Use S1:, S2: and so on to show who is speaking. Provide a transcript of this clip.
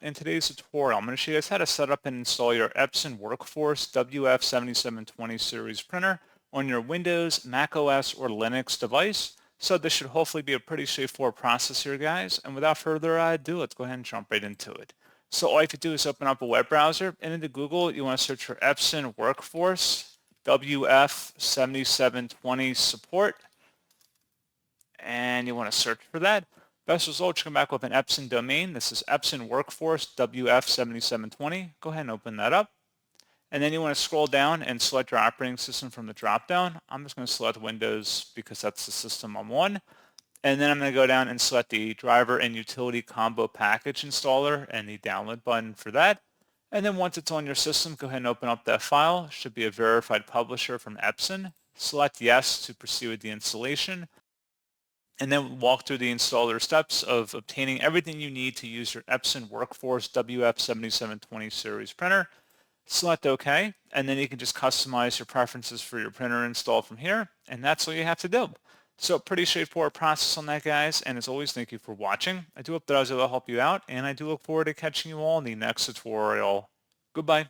S1: In today's tutorial, I'm going to show you guys how to set up and install your Epson WorkForce WF-7720 series printer on your Windows, Mac OS, or Linux device. So this should hopefully be a pretty straightforward process here, guys. And without further ado, let's go ahead and jump right into it. So all you have to do is open up a web browser, and into Google, you want to search for Epson WorkForce WF-7720 support, and you want to search for that. Best result, you come back with an Epson domain. This is Epson WorkForce WF-7720. Go ahead and open that up. And then you want to scroll down and select your operating system from the drop-down. I'm just going to select Windows because that's the system I'm on. And then I'm going to go down and select the driver and utility combo package installer and the download button for that. And then once it's on your system, go ahead and open up that file. It should be a verified publisher from Epson. Select yes to proceed with the installation. And then walk through the installer steps of obtaining everything you need to use your Epson WorkForce WF-7720 series printer. Select OK, and then you can just customize your preferences for your printer install from here, and that's all you have to do. So pretty straightforward process on that, guys, and as always, thank you for watching. I do hope that I was able to help you out, and I do look forward to catching you all in the next tutorial. Goodbye.